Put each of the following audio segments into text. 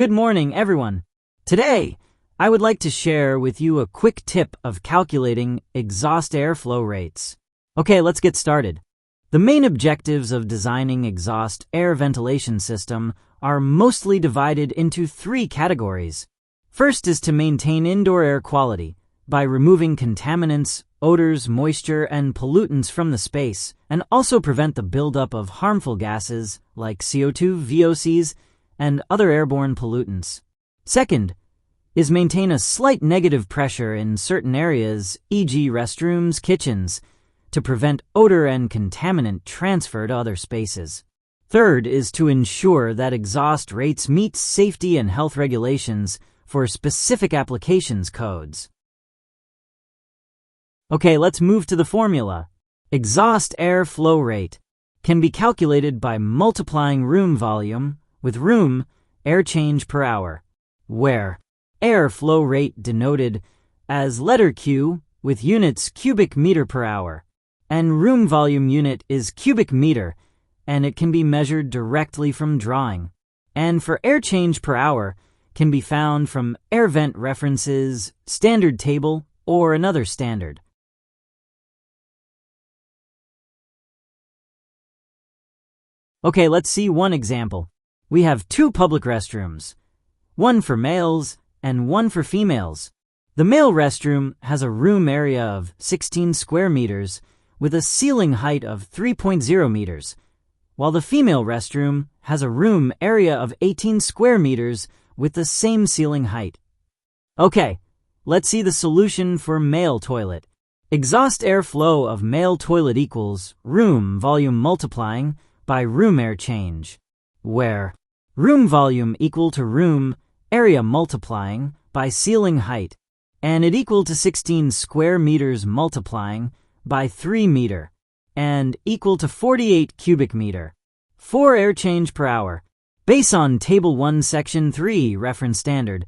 Good morning, everyone. Today, I would like to share with you a quick tip of calculating exhaust air flow rates. Okay, let's get started. The main objectives of designing exhaust air ventilation system are mostly divided into three categories. First is to maintain indoor air quality by removing contaminants, odors, moisture, and pollutants from the space, and also prevent the buildup of harmful gases like CO2, VOCs, and other airborne pollutants. Second is maintain a slight negative pressure in certain areas, e.g. restrooms, kitchens, to prevent odor and contaminant transfer to other spaces. Third is to ensure that exhaust rates meet safety and health regulations for specific applications codes. Okay, let's move to the formula. Exhaust air flow rate can be calculated by multiplying room volume with room air change per hour, where air flow rate denoted as letter Q with units cubic meter per hour, and room volume unit is cubic meter, and it can be measured directly from drawing. And for air change per hour can be found from air vent references, standard table, or another standard. Okay, let's see one example. We have two public restrooms, one for males and one for females. The male restroom has a room area of 16 square meters with a ceiling height of 3.0 meters, while the female restroom has a room area of 18 square meters with the same ceiling height. Okay, let's see the solution for male toilet. Exhaust air flow of male toilet equals room volume multiplying by room air change, where room volume equal to room area multiplying by ceiling height, and it equal to 16 square meters multiplying by 3 meter, and equal to 48 cubic meter. For air change per hour, based on Table 1 Section 3 reference standard,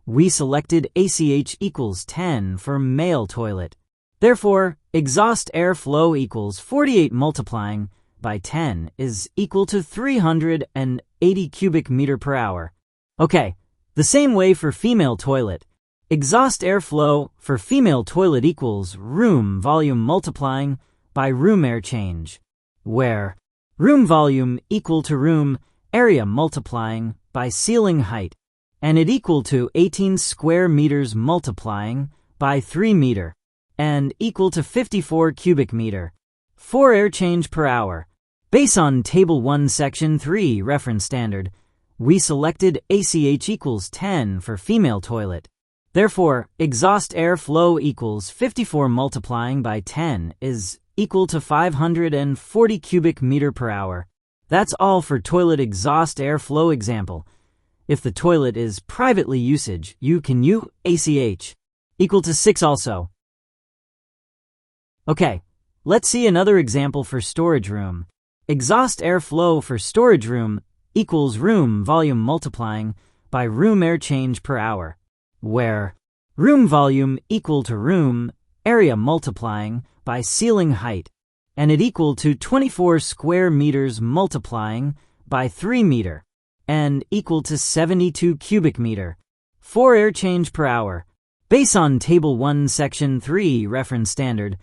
we selected ACH equals 10 for male toilet. Therefore, exhaust air flow equals 48 multiplying by 10 is equal to 380 cubic meter per hour. Okay, the same way for female toilet. Exhaust air flow for female toilet equals room volume multiplying by room air change, where room volume equal to room area multiplying by ceiling height, and it equal to 18 square meters multiplying by 3 meter, and equal to 54 cubic meter. For air change per hour, based on Table 1 Section 3 reference standard, we selected ACH equals 10 for female toilet. Therefore, exhaust air flow equals 54 multiplying by 10 is equal to 540 cubic meter per hour. That's all for toilet exhaust air flow example. If the toilet is privately usage, you can use ACH equal to 6 also. Okay, let's see another example for storage room. Exhaust air flow for storage room equals room volume multiplying by room air change per hour, where room volume equal to room area multiplying by ceiling height, and it equal to 24 square meters multiplying by 3 meter, and equal to 72 cubic meter. For air change per hour, based on Table 1 Section 3 reference standard,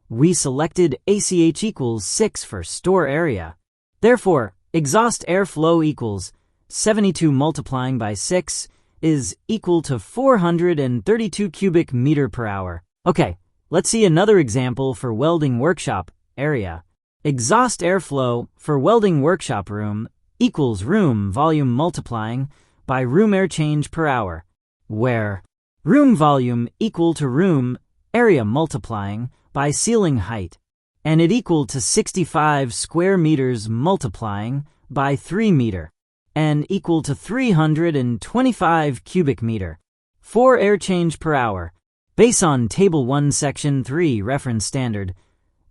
we selected ACH equals 6 for store area. Therefore, exhaust air flow equals 72 multiplying by 6 is equal to 432 cubic meter per hour. Okay, let's see another example for welding workshop area. Exhaust air flow for welding workshop room equals room volume multiplying by room air change per hour, where room volume equal to room area multiplying by ceiling height, and it equal to 65 square meters multiplying by 3 meter, and equal to 325 cubic meter. For air change per hour, based on Table 1 Section 3 reference standard,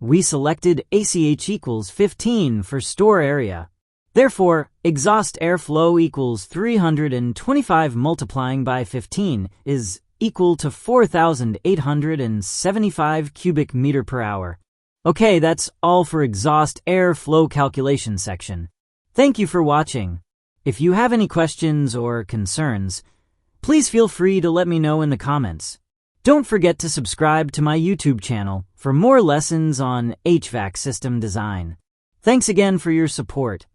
we selected ACH equals 15 for store area. Therefore, exhaust air flow equals 325 multiplying by 15 is equal to 4,875 cubic meter per hour. Okay, that's all for exhaust air flow calculation section. Thank you for watching. If you have any questions or concerns, please feel free to let me know in the comments. Don't forget to subscribe to my YouTube channel for more lessons on HVAC system design. Thanks again for your support.